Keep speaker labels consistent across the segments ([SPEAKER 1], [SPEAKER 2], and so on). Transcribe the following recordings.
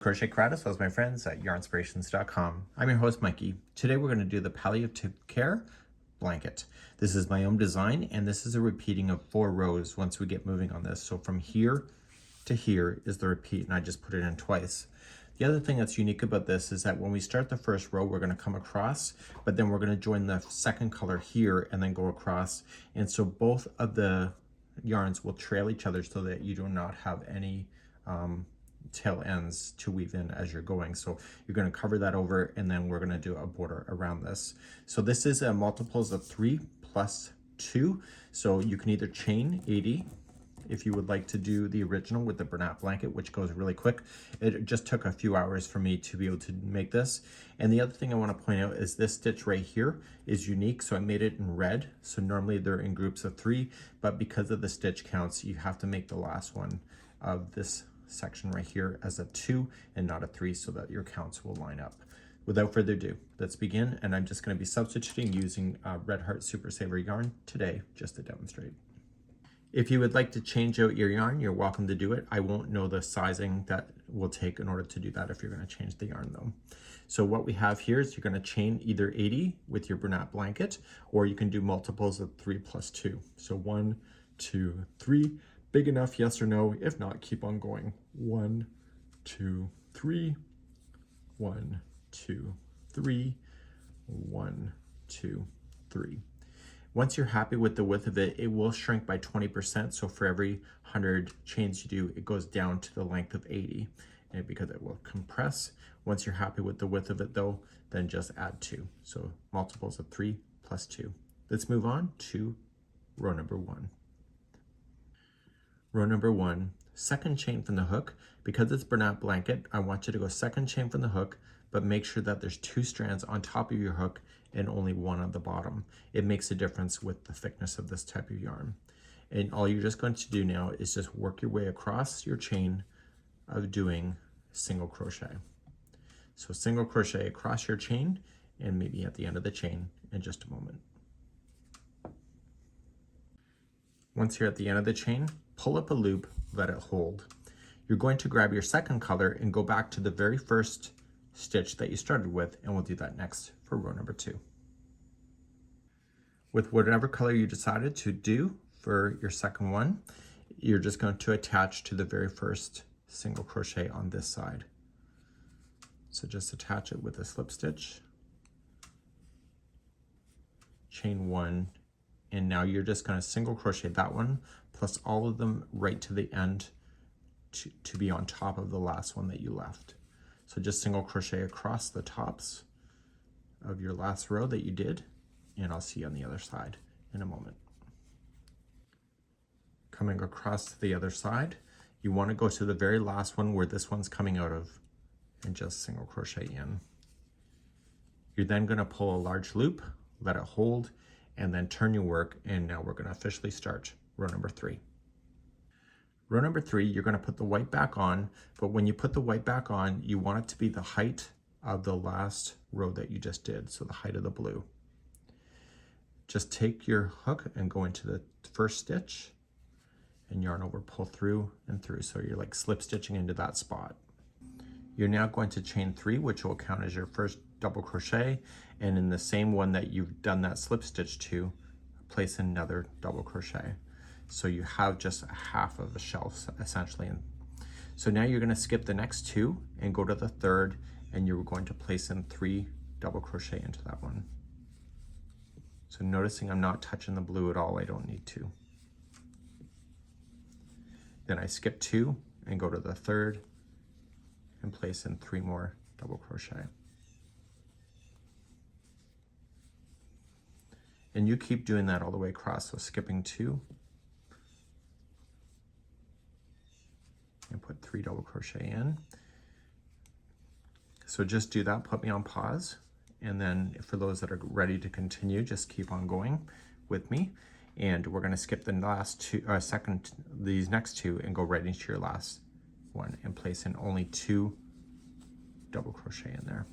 [SPEAKER 1] Crochet Creatives with my friends at yarnspirations.com. I'm your host, Mikey. Today we're going to do the Palliative Care blanket. This is my own design, and this is a repeating of 4 rows once we get moving on this. So from here to here is the repeat, and I just put it in twice. The other thing that's unique about this is that when we start the first row, we're going to come across, but then we're going to join the second color here and then go across. And so both of the yarns will trail each other so that you do not have any tail ends to weave in as you're going. So you're going to cover that over, and then we're going to do a border around this. So this is a multiples of 3 plus 2. So you can either chain 80 if you would like to do the original with the Bernat blanket, which goes really quick. It just took a few hours for me to be able to make this. And the other thing I want to point out is this stitch right here is unique. So I made it in red. So normally they're in groups of 3, but because of the stitch counts, you have to make the last one of this section right here as a 2 and not a 3 so that your counts will line up. Without further ado, let's begin, and I'm just going to be substituting using Red Heart Super Saver yarn today just to demonstrate. If you would like to change out your yarn, you're welcome to do it. I won't know the sizing that will take in order to do that if you're going to change the yarn though. So what we have here is you're going to chain either 80 with your Bernat blanket, or you can do multiples of 3 plus 2. So 1, 2, 3. Big enough, yes or no? If not, keep on going. 1, 2, 3. 1, 2, 3. 1, 2, 3. Once you're happy with the width of it, it will shrink by 20%. So for every 100 chains you do, it goes down to the length of 80, and because it will compress. Once you're happy with the width of it though, then just add 2. So multiples of 3 plus 2. Let's move on to row number 1. Row number 1, second chain from the hook. Because it's Bernat blanket, I want you to go second chain from the hook, but make sure that there's 2 strands on top of your hook and only 1 on the bottom. It makes a difference with the thickness of this type of yarn. And all you're just going to do now is just work your way across your chain of doing single crochet. So single crochet across your chain, and maybe at the end of the chain in just a moment. Once you're at the end of the chain, pull up a loop, let it hold. You're going to grab your second color and go back to the very first stitch that you started with, and we'll do that next for row number 2. With whatever color you decided to do for your second one, you're just going to attach to the very first single crochet on this side. So just attach it with a slip stitch, chain 1, and now you're just going to single crochet that one plus all of them right to the end to be on top of the last one that you left. So just single crochet across the tops of your last row that you did, and I'll see you on the other side in a moment. Coming across to the other side, you want to go to the very last one where this one's coming out of and just single crochet in. You're then going to pull a large loop, let it hold, and then turn your work, and now we're going to officially start row number 3. Row number 3, you're going to put the white back on, but when you put the white back on, you want it to be the height of the last row that you just did, so the height of the blue. Just take your hook and go into the first stitch and yarn over, pull through and through, so you're like slip stitching into that spot. You're now going to chain 3, which will count as your first double crochet, and in the same one that you've done that slip stitch to, place another double crochet. So you have just half of a shelf essentially. So now you're going to skip the next 2 and go to the third, and you're going to place in 3 double crochet into that one. So noticing I'm not touching the blue at all, I don't need to. Then I skip 2 and go to the third and place in 3 more double crochet. And you keep doing that all the way across, so skipping 2 and put 3 double crochet in. So just do that, put me on pause, and then for those that are ready to continue, just keep on going with me. And we're going to skip the last 2, these next 2 and go right into your last one and place in only 2 double crochet in there.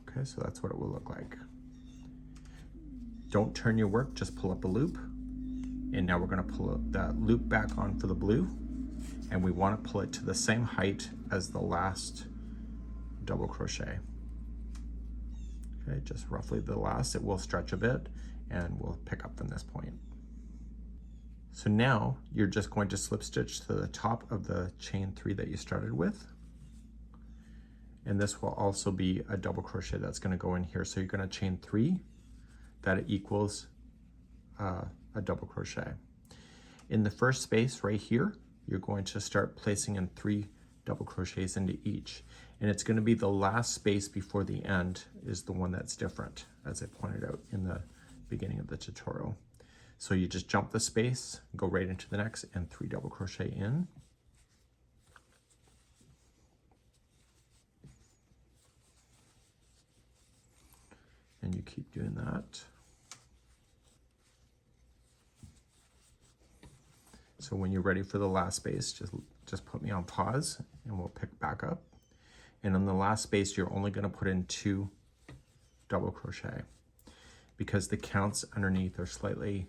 [SPEAKER 1] Okay, so that's what it will look like. Don't turn your work, just pull up a loop. And now we're going to pull that loop back on for the blue and we want to pull it to the same height as the last double crochet. Okay, just roughly the last. It will stretch a bit and we'll pick up from this point. So now you're just going to slip stitch to the top of the chain 3 that you started with. And this will also be a double crochet that's going to go in here. So you're going to chain 3, that equals a double crochet. In the first space right here, you're going to start placing in 3 double crochets into each. And it's going to be the last space before the end is the one that's different, as I pointed out in the beginning of the tutorial. So you just jump the space, go right into the next, and 3 double crochet in. And you keep doing that. So when you're ready for the last space, just put me on pause and we'll pick back up. And on the last space, you're only going to put in 2 double crochet because the counts underneath are slightly,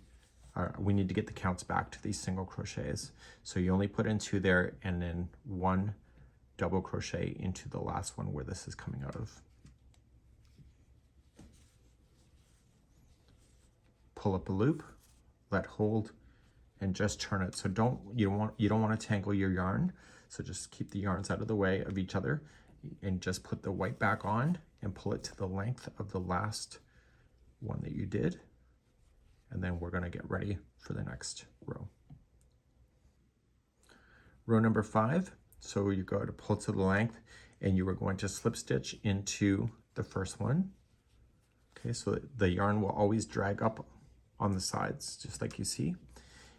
[SPEAKER 1] we need to get the counts back to these single crochets. So you only put in 2 there and then 1 double crochet into the last one where this is coming out of. Pull up a loop, let hold, and just turn it. So you don't want to tangle your yarn. So just keep the yarns out of the way of each other and just put the white back on and pull it to the length of the last one that you did. And then we're going to get ready for the next row. Row number 5. So you go to pull to the length and you are going to slip stitch into the first one. Okay, so the yarn will always drag up on the sides, just like you see.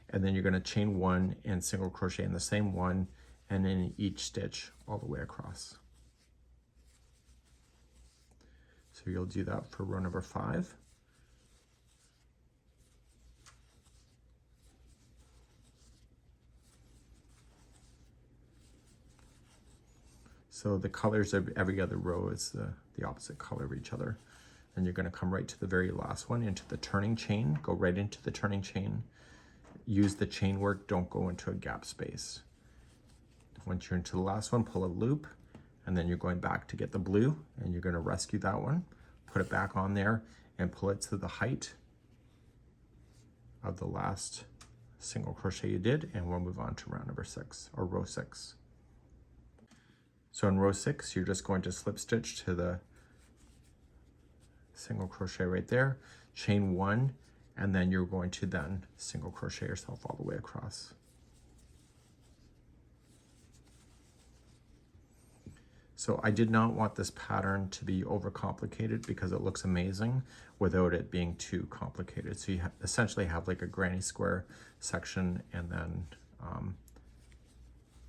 [SPEAKER 1] And then you're going to chain 1 and single crochet in the same one and in each stitch all the way across. So you'll do that for row number 5. So the colors of every other row is the opposite color of each other. And you're going to come right to the very last one into the turning chain, go right into the turning chain. Use the chain work, don't go into a gap space. Once you're into the last one, pull a loop, and then you're going back to get the blue, and you're going to rescue that one, put it back on there, and pull it to the height of the last single crochet you did, and we'll move on to round number 6, or row 6. So in row 6, you're just going to slip stitch to the single crochet right there, chain 1, and then you're going to then single crochet yourself all the way across. So I did not want this pattern to be overcomplicated because it looks amazing without it being too complicated. So you essentially have like a granny square section and then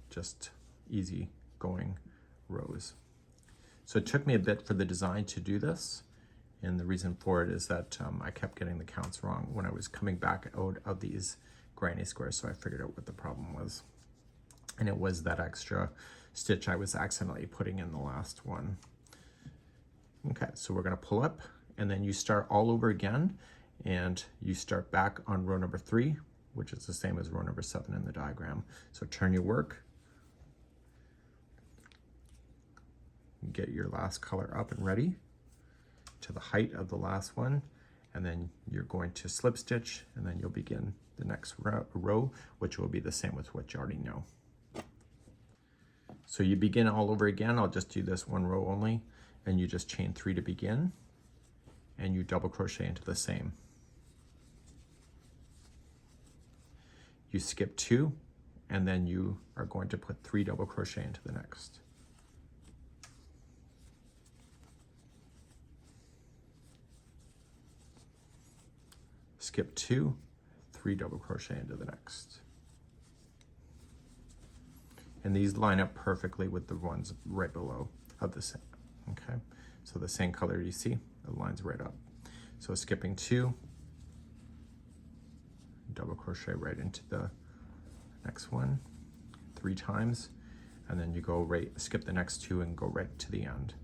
[SPEAKER 1] just easy going rows. So it took me a bit for the design to do this. And the reason for it is that I kept getting the counts wrong when I was coming back out of these granny squares. So I figured out what the problem was. And it was that extra stitch I was accidentally putting in the last one. Okay, so we're going to pull up and then you start all over again and you start back on row number 3, which is the same as row number 7 in the diagram. So turn your work, get your last color up and ready to the height of the last one, and then you're going to slip stitch and then you'll begin the next row, which will be the same with what you already know. So you begin all over again. I'll just do this one row only, and you just chain 3 to begin and you double crochet into the same. You skip 2 and then you are going to put 3 double crochet into the next. Skip 2, 3 double crochet into the next. And these line up perfectly with the ones right below of the same. Okay, so the same color you see, it lines right up. So skipping 2, double crochet right into the next one 3 times, and then you go right, skip the next 2 and go right to the end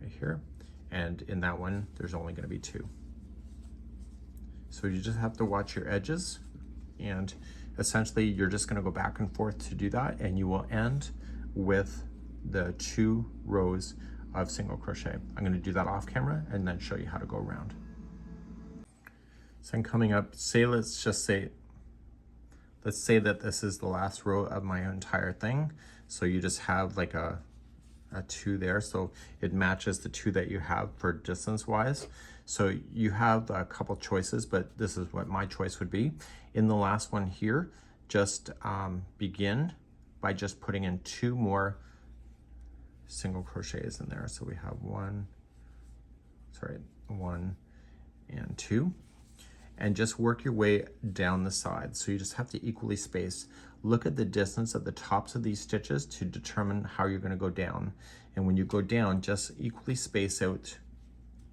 [SPEAKER 1] right here. And in that one, there's only going to be 2. So you just have to watch your edges and essentially you're just going to go back and forth to do that, and you will end with the 2 rows of single crochet. I'm going to do that off camera and then show you how to go around. So I'm coming up, let's say that this is the last row of my entire thing. So you just have like a 2 there, so it matches the 2 that you have for distance wise. So you have a couple choices, but this is what my choice would be. In the last one here, just begin by just putting in 2 more single crochets in there. So we have 1 and 2, and just work your way down the side. So you just have to equally space. Look at the distance at the tops of these stitches to determine how you're going to go down. And when you go down, just equally space out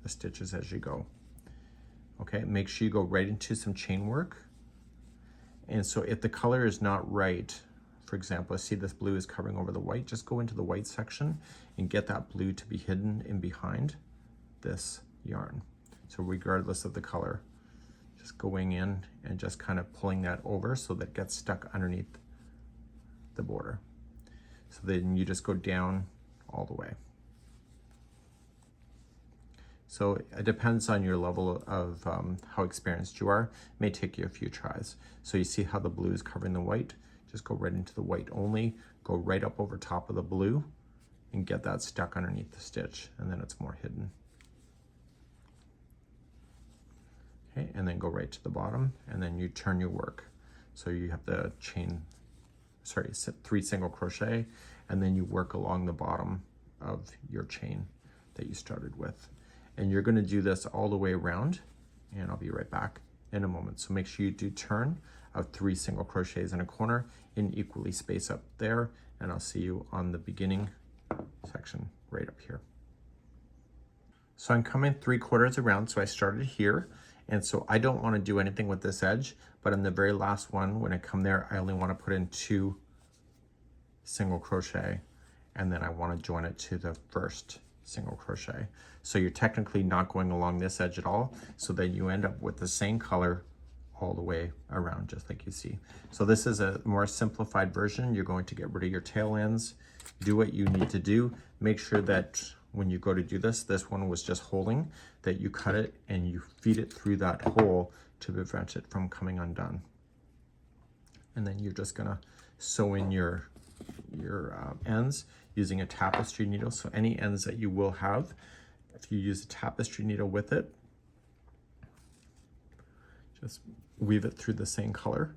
[SPEAKER 1] the stitches as you go. Okay, make sure you go right into some chain work. And so if the color is not right, for example, I see this blue is covering over the white, just go into the white section and get that blue to be hidden in behind this yarn. So regardless of the color, just going in and just kind of pulling that over so that it gets stuck underneath the border. So then you just go down all the way. So it depends on your level of how experienced you are. It may take you a few tries. So you see how the blue is covering the white? Just go right into the white only, go right up over top of the blue and get that stuck underneath the stitch, and then it's more hidden. Okay, and then go right to the bottom, and then you turn your work. So you have the set 3 single crochet, and then you work along the bottom of your chain that you started with. And you're going to do this all the way around, and I'll be right back in a moment. So make sure you do turn of 3 single crochets in a corner and equally space up there, and I'll see you on the beginning section right up here. So I'm coming 3/4 around, so I started here, and so I don't want to do anything with this edge, but in the very last one, when I come there, I only want to put in 2 single crochet, and then I want to join it to the first single crochet. So you're technically not going along this edge at all, so that you end up with the same color all the way around, just like you see. So this is a more simplified version. You're going to get rid of your tail ends, do what you need to do. Make sure that when you go to do this one was just holding, that you cut it and you feed it through that hole to prevent it from coming undone. And then you're just gonna sew in your ends using a tapestry needle. So any ends that you will have, if you use a tapestry needle with it, just weave it through the same color.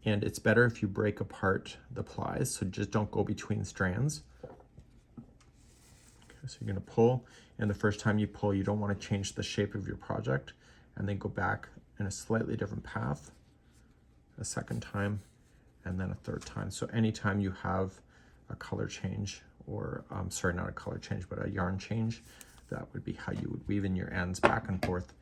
[SPEAKER 1] And it's better if you break apart the plies, so just don't go between strands. Okay, so you're gonna pull, and the first time you pull, you don't want to change the shape of your project, and then go back in a slightly different path a second time, and then a third time. So anytime you have a color change, or sorry, not a color change, but a yarn change, that would be how you would weave in your ends back and forth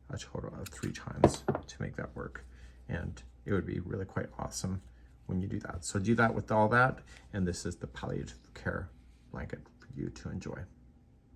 [SPEAKER 1] a total of 3 times to make that work. And it would be really quite awesome when you do that. So do that with all that, and this is the palliative care blanket for you to enjoy.